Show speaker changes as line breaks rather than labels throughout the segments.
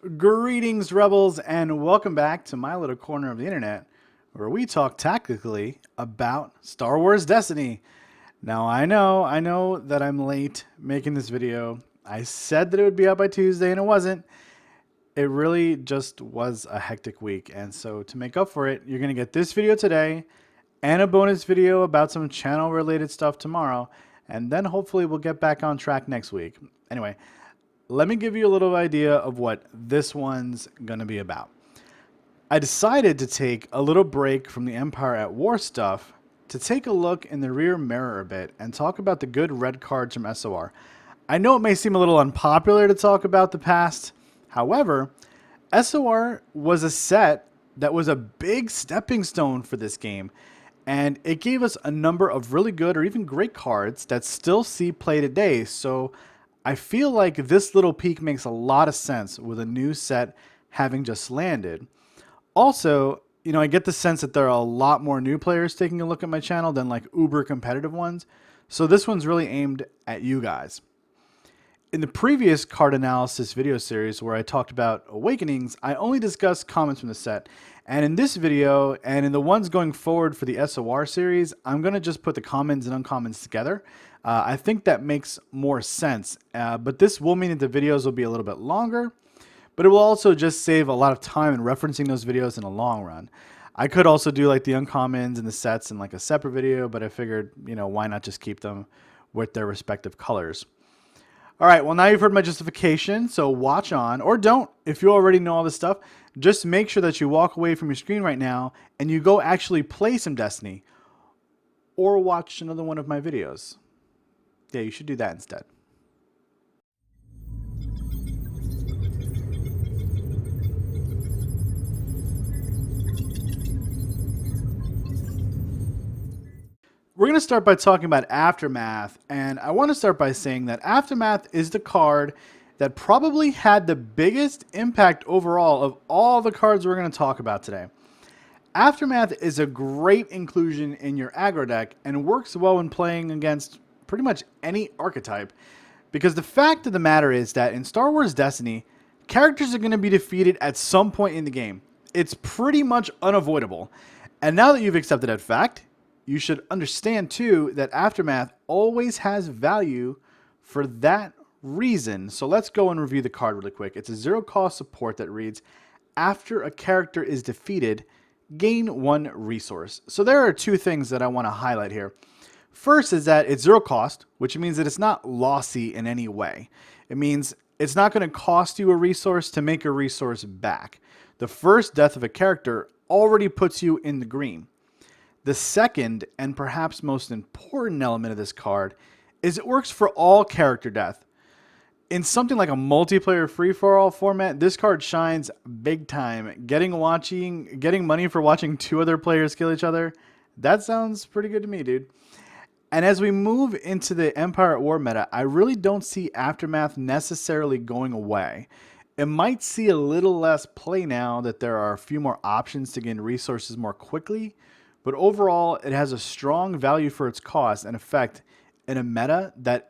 Greetings, rebels, and welcome back to my little corner of the internet where we talk tactically about Star Wars Destiny. Now, I know that I'm late making this video. I said that it would be up by Tuesday and it wasn't. It really just was a hectic week. And so to make up for it, you're going to get this video today and a bonus video about some channel related stuff tomorrow. And then hopefully we'll get back on track next week. Anyway, let me give you a little idea of what this one's going to be about. I decided to take a little break from the Empire at War stuff to take a look in the rear mirror a bit and talk about the good red cards from SOR. I know it may seem a little unpopular to talk about the past. However, SOR was a set that was a big stepping stone for this game, and it gave us a number of really good or even great cards that still see play today. So I feel like this little peek makes a lot of sense with a new set having just landed. Also, I get the sense that there are a lot more new players taking a look at my channel than like uber competitive ones. So this one's really aimed at you guys. In the previous card analysis video series where I talked about Awakenings, I only discussed comments from the set. And in this video, and in the ones going forward for the SOR series, I'm going to just put the commons and uncommons together. I think that makes more sense, but this will mean that the videos will be a little bit longer, but it will also just save a lot of time in referencing those videos in the long run. I could also do like the uncommons and the sets in like a separate video, but I figured, why not just keep them with their respective colors. All right, well, now you've heard my justification, so watch on, or don't. If you already know all this stuff, just make sure that you walk away from your screen right now and you go actually play some Destiny or watch another one of my videos. Yeah, you should do that instead. We're going to start by talking about Aftermath, and I want to start by saying that Aftermath is the card that probably had the biggest impact overall of all the cards we're going to talk about today. Aftermath is a great inclusion in your aggro deck and works well when playing against pretty much any archetype, because the fact of the matter is that in Star Wars Destiny, characters are going to be defeated at some point in the game. It's pretty much unavoidable. And now that you've accepted that fact, you should understand too that Aftermath always has value for that reason. So let's go and review the card really quick. It's a 0-cost support that reads, after a character is defeated, gain 1 resource. So there are 2 things that I want to highlight here. First is that it's 0 cost, which means that it's not lossy in any way. It means it's not going to cost you a resource to make a resource back. The first death of a character already puts you in the green. The second, and perhaps most important element of this card, is it works for all character death. In something like a multiplayer free-for-all format, this card shines big time. Getting money for watching 2 other players kill each other, that sounds pretty good to me, dude. And as we move into the Empire at War meta, I really don't see Aftermath necessarily going away. It might see a little less play now that there are a few more options to gain resources more quickly, but overall it has a strong value for its cost and effect in a meta that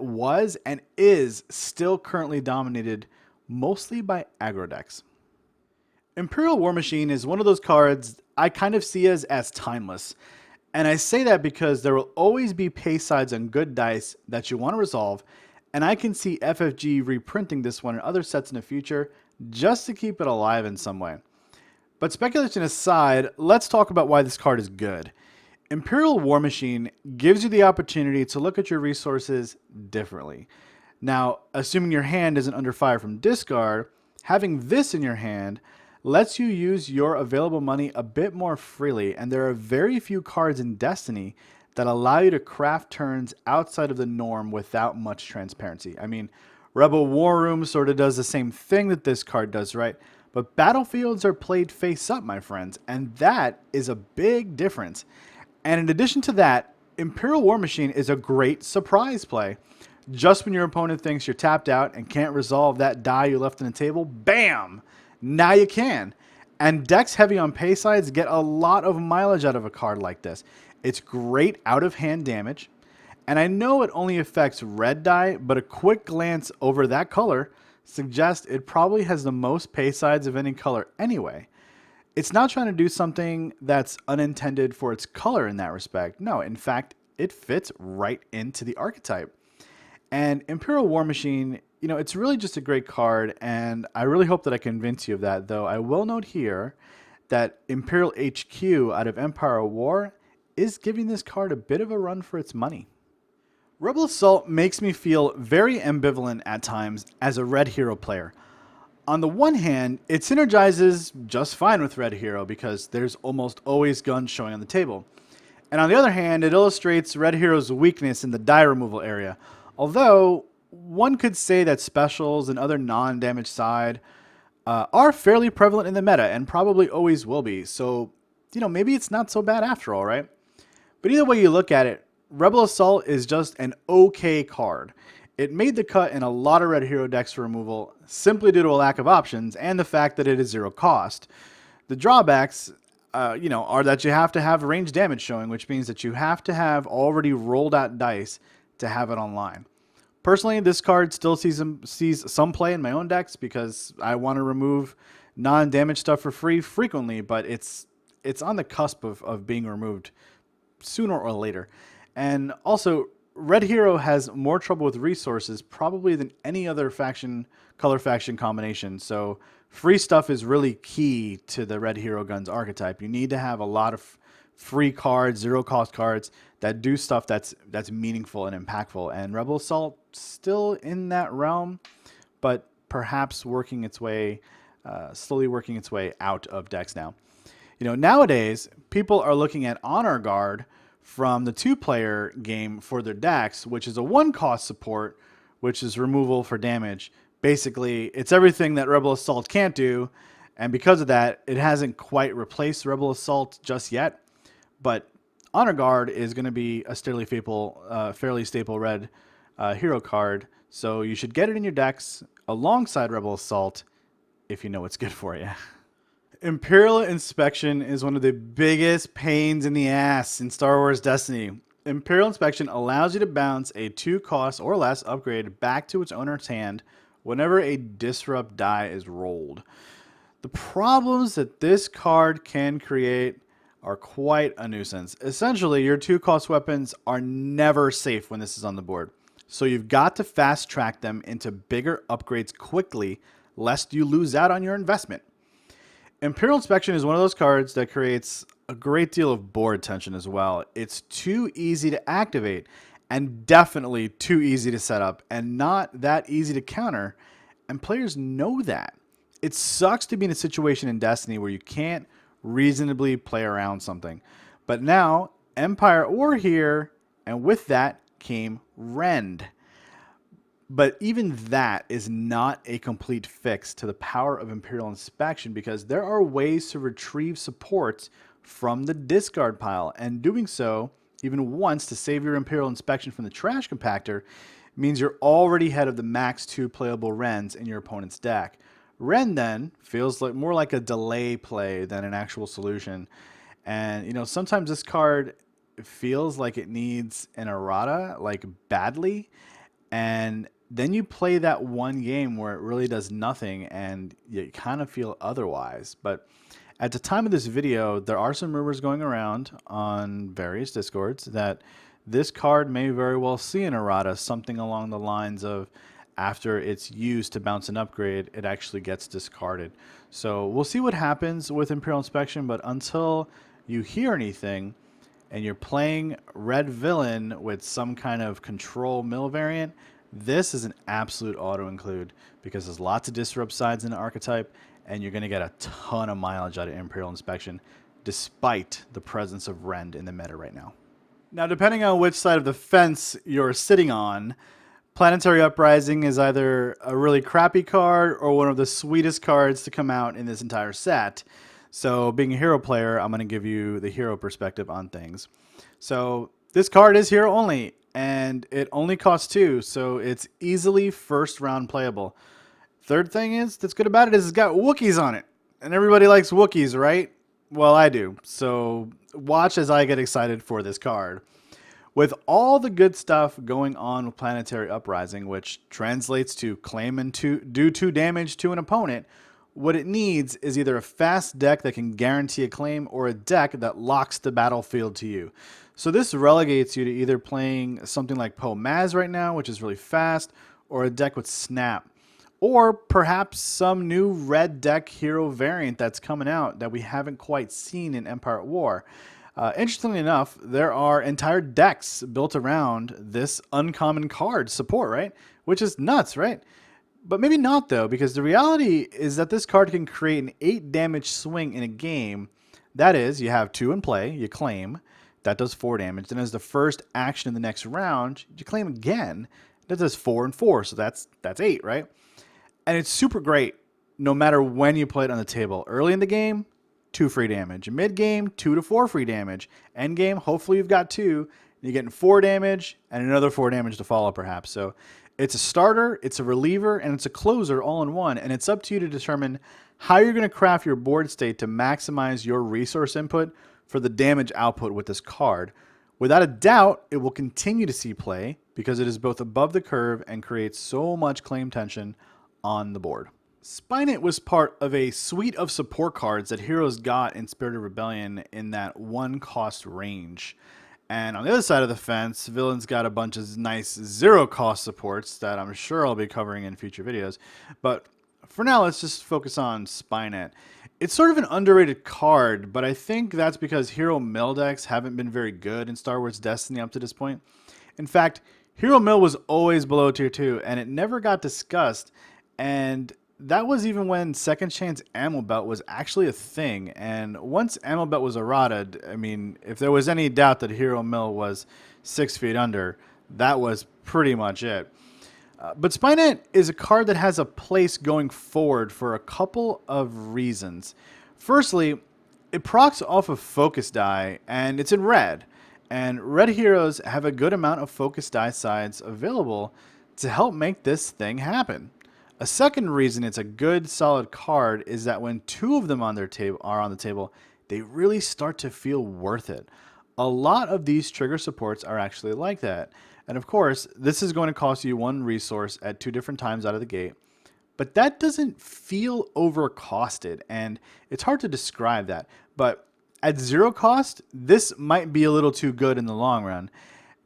was and is still currently dominated mostly by aggro decks. Imperial War Machine is one of those cards I kind of see as timeless. And I say that because there will always be pay sides on good dice that you want to resolve, and I can see FFG reprinting this one in other sets in the future just to keep it alive in some way. But speculation aside, let's talk about why this card is good. Imperial War Machine gives you the opportunity to look at your resources differently. Now, assuming your hand isn't under fire from discard, having this in your hand lets you use your available money a bit more freely, and there are very few cards in Destiny that allow you to craft turns outside of the norm without much transparency. I mean, Rebel War Room sort of does the same thing that this card does, right? But battlefields are played face up, my friends, and that is a big difference. And in addition to that, Imperial War Machine is a great surprise play. Just when your opponent thinks you're tapped out and can't resolve that die you left on the table, bam! Now you can. And decks heavy on pay sides get a lot of mileage out of a card like this. It's great out of hand damage. And I know it only affects red die, but a quick glance over that color suggests it probably has the most pay sides of any color anyway. It's not trying to do something that's unintended for its color in that respect. No, in fact, it fits right into the archetype. And Imperial War Machine, it's really just a great card, and I really hope that I convince you of that, though I will note here that Imperial HQ out of Empire War is giving this card a bit of a run for its money. Rebel Assault makes me feel very ambivalent at times as a Red Hero player. On the one hand, it synergizes just fine with Red Hero because there's almost always guns showing on the table. And on the other hand, it illustrates Red Hero's weakness in the die removal area. Although, one could say that specials and other non-damage side are fairly prevalent in the meta and probably always will be. So, maybe it's not so bad after all, right? But either way you look at it, Rebel Assault is just an okay card. It made the cut in a lot of Red Hero decks for removal simply due to a lack of options and the fact that it is 0 cost. The drawbacks, are that you have to have range damage showing, which means that you have to have already rolled out dice to have it online. Personally, this card still sees some play in my own decks because I want to remove non-damage stuff for free frequently, but it's on the cusp of being removed sooner or later. And also, Red Hero has more trouble with resources probably than any other color faction combination. So free stuff is really key to the Red Hero Guns archetype. You need to have a lot of free cards, 0 cost cards that do stuff that's meaningful and impactful. And Rebel Assault still in that realm, but perhaps slowly working its way out of decks now. Nowadays people are looking at Honor Guard from the 2-player game for their decks, which is a 1-cost support, which is removal for damage. Basically, it's everything that Rebel Assault can't do, and because of that, it hasn't quite replaced Rebel Assault just yet. But Honor Guard is going to be a fairly staple red hero card, so you should get it in your decks alongside Rebel Assault if you know what's good for you. Imperial Inspection is one of the biggest pains in the ass in Star Wars Destiny. Imperial Inspection allows you to bounce a 2-cost or less upgrade back to its owner's hand whenever a disrupt die is rolled. The problems that this card can create are quite a nuisance. Essentially, your 2-cost weapons are never safe when this is on the board. So you've got to fast track them into bigger upgrades quickly, lest you lose out on your investment. Imperial Inspection is one of those cards that creates a great deal of board tension as well. It's too easy to activate and definitely too easy to set up and not that easy to counter, and players know that. It sucks to be in a situation in Destiny where you can't reasonably play around something. But now, Empire War here, and with that came Rend. But even that is not a complete fix to the power of Imperial Inspection because there are ways to retrieve supports from the discard pile, and doing so even once to save your Imperial Inspection from the trash compactor means you're already ahead of the max 2 playable Rens in your opponent's deck. Ren then feels more like a delay play than an actual solution, and sometimes this card feels like it needs an errata badly, and then you play that one game where it really does nothing and you kind of feel otherwise. But at the time of this video, there are some rumors going around on various discords that this card may very well see an errata, something along the lines of after it's used to bounce an upgrade, it actually gets discarded. So we'll see what happens with Imperial Inspection, but until you hear anything and you're playing Red Villain with some kind of control mill variant, this is an absolute auto-include because there's lots of disrupt sides in the archetype, and you're going to get a ton of mileage out of Imperial Inspection despite the presence of Rend in the meta right now. Now, depending on which side of the fence you're sitting on, Planetary Uprising is either a really crappy card or one of the sweetest cards to come out in this entire set. So being a hero player, I'm going to give you the hero perspective on things. So this card is hero only, and it only costs 2, so it's easily first round playable. Third thing that's good about it is it's got Wookiees on it, and everybody likes Wookiees, right? Well, I do. So watch as I get excited for this card. With all the good stuff going on with Planetary Uprising, which translates to claim and do 2 damage to an opponent, what it needs is either a fast deck that can guarantee a claim or a deck that locks the battlefield to you. So this relegates you to either playing something like Poe Maz right now, which is really fast, or a deck with Snap. Or perhaps some new red deck hero variant that's coming out that we haven't quite seen in Empire at War. Interestingly enough, there are entire decks built around this uncommon card support, right? Which is nuts, right? But maybe not though, because the reality is that this card can create an 8 damage swing in a game. That is, you have 2 in play, you claim, that does 4 damage. Then as the first action in the next round, you claim again, that does 4 and 4, so that's 8, right? And it's super great no matter when you play it on the table. Early in the game, 2 free damage. Mid game, 2 to 4 free damage. End game, hopefully you've got 2. You're getting 4 damage and another 4 damage to follow perhaps. So it's a starter, it's a reliever, and it's a closer all in one. And it's up to you to determine how you're going to craft your board state to maximize your resource input for the damage output with this card. Without a doubt, it will continue to see play because it is both above the curve and creates so much claim tension on the board. Spineit was part of a suite of support cards that heroes got in Spirit of Rebellion in that 1 cost range. And on the other side of the fence, villains got a bunch of nice 0 cost supports that I'm sure I'll be covering in future videos. But for now, let's just focus on Spineit. It's sort of an underrated card, but I think that's because hero mill decks haven't been very good in Star Wars Destiny up to this point. In fact, hero mill was always below tier 2, and it never got discussed. And that was even when Second Chance Ammo Belt was actually a thing. And once Ammo Belt was errated, I mean, if there was any doubt that Hero Mill was 6 feet under, that was pretty much it. But Spineit is a card that has a place going forward for a couple of reasons. Firstly, it procs off of Focus Die, and it's in red. And red heroes have a good amount of Focus Die sides available to help make this thing happen. A second reason it's a good, solid card is that when 2 of them on the table, they really start to feel worth it. A lot of these trigger supports are actually like that. And of course, this is going to cost you 1 resource at 2 different times out of the gate. But that doesn't feel overcosted, and it's hard to describe that. But at 0 cost, this might be a little too good in the long run.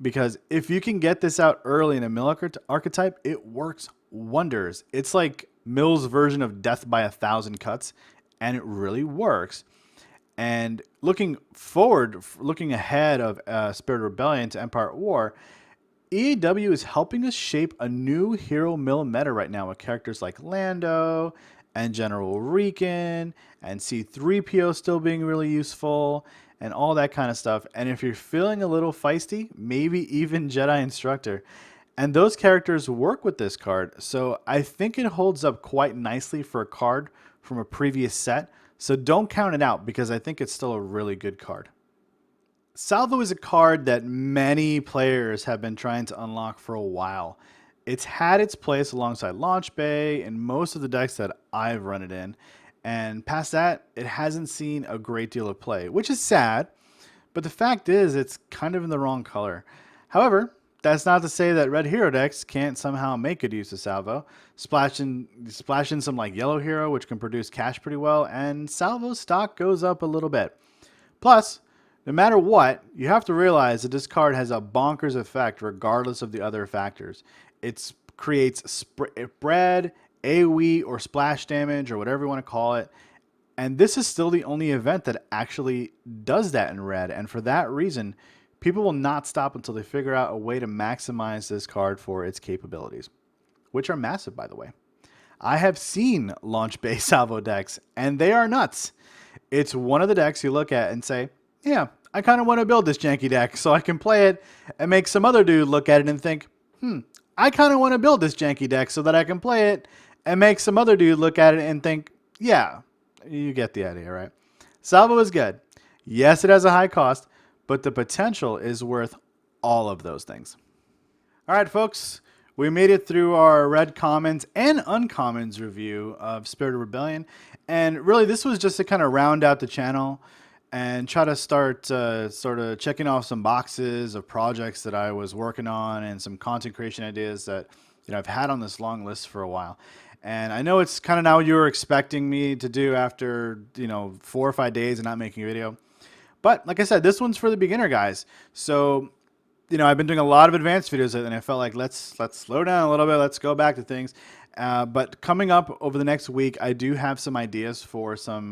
Because if you can get this out early in a mill archetype, it works wonders. It's like Mill's version of Death by 1,000 Cuts, and it really works. And looking forward, looking ahead of Spirit of Rebellion to Empire at War, EAW is helping us shape a new hero mill meta right now with characters like Lando and General Riken and C-3PO still being really useful and all that kind of stuff. And if you're feeling a little feisty, maybe even Jedi Instructor. And those characters work with this card, so I think it holds up quite nicely for a card from a previous set. So don't count it out because I think it's still a really good card. Salvo is a card that many players have been trying to unlock for a while. It's had its place alongside Launch Bay in most of the decks that I've run it in. And past that, it hasn't seen a great deal of play, which is sad. But the fact is, it's kind of in the wrong color. However, that's not to say that red hero decks can't somehow make good use of Salvo. Splash in some like yellow hero, which can produce cash pretty well, and Salvo's stock goes up a little bit. Plus, no matter what, you have to realize that this card has a bonkers effect regardless of the other factors. It creates spread, AoE, or splash damage, or whatever you want to call it. And this is still the only event that actually does that in red. And for that reason, people will not stop until they figure out a way to maximize this card for its capabilities, which are massive, by the way. I have seen Launch Bay Salvo decks, and they are nuts. It's one of the decks you look at and say, yeah, I kind of want to build this janky deck so I can play it and make some other dude look at it and think, I kind of want to build this janky deck so that I can play it and make some other dude look at it and think, yeah, you get the idea, right? Salvo is good. Yes, it has a high cost, but the potential is worth all of those things. All right, folks, we made it through our red commons and uncommons review of Spirit of Rebellion. And really, this was just to kind of round out the channel and try to start sort of checking off some boxes of projects that I was working on and some content creation ideas that I've had on this long list for a while. And I know it's kind of now what you were expecting me to do after 4 or 5 days of not making a video. But like I said, this one's for the beginner guys. So I've been doing a lot of advanced videos, and I felt like let's slow down a little bit. Let's go back to things. But coming up over the next week, I do have some ideas for some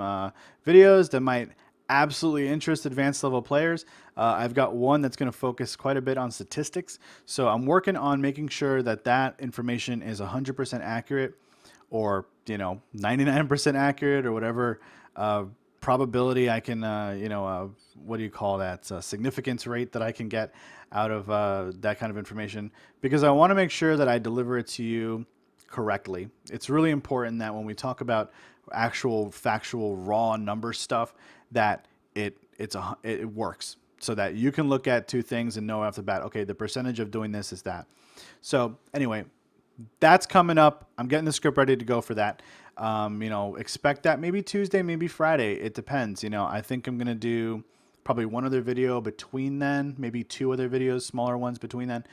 videos that might absolutely interest advanced level players. I've got one that's going to focus quite a bit on statistics. So I'm working on making sure that that information is 100% accurate, or 99% accurate, or whatever probability I can, what do you call that? Significance rate that I can get out of that kind of information, because I want to make sure that I deliver it to you correctly. It's really important that when we talk about actual factual raw number stuff, that it works, so that you can look at two things and know off the bat, okay, the percentage of doing this is that. So anyway, that's coming up. I'm getting the script ready to go for that. Expect that maybe Tuesday, maybe Friday. It depends. I think I'm going to do probably one other video between then, maybe two other videos, smaller ones between then,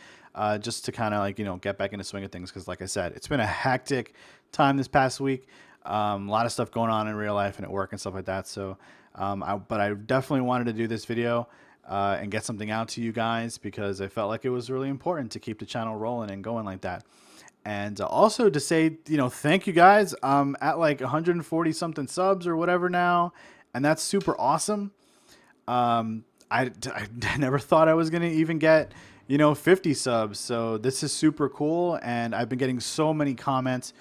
just to kind of get back into swing of things. Because like I said, it's been a hectic time this past week. A lot of stuff going on in real life and at work and stuff like that. So, but I definitely wanted to do this video and get something out to you guys, because I felt like it was really important to keep the channel rolling and going like that. And also to say, thank you guys. I'm at like 140 something subs or whatever now, and that's super awesome. I never thought I was going to even get, 50 subs. So this is super cool. And I've been getting so many comments,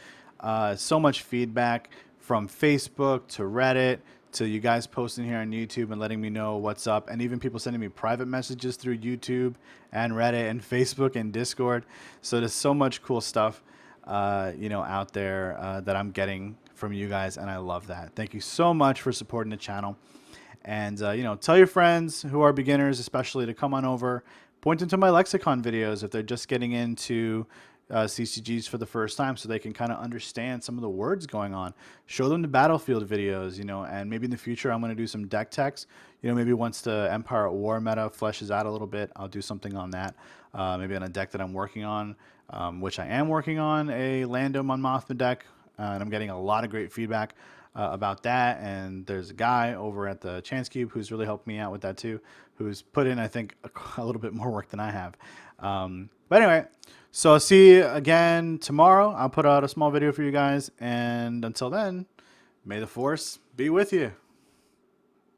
so much feedback from Facebook to Reddit to you guys posting here on YouTube and letting me know what's up. And even people sending me private messages through YouTube and Reddit and Facebook and Discord. So there's so much cool stuff, out there that I'm getting from you guys. And I love that. Thank you so much for supporting the channel. And, tell your friends who are beginners, especially, to come on over, point them to my lexicon videos if they're just getting into CCGs for the first time, so they can kind of understand some of the words going on. Show them the battlefield videos, and maybe in the future I'm going to do some deck techs. Maybe once the Empire at War meta fleshes out a little bit, I'll do something on that. Maybe on a deck that I'm working on, which I am working on, a Lando Mon Mothma deck, and I'm getting a lot of great feedback about that. And there's a guy over at the Chance Cube who's really helped me out with that too, who's put in, I think, a little bit more work than I have. But anyway, so I'll see you again tomorrow. I'll put out a small video for you guys, and until then, may the force be with you.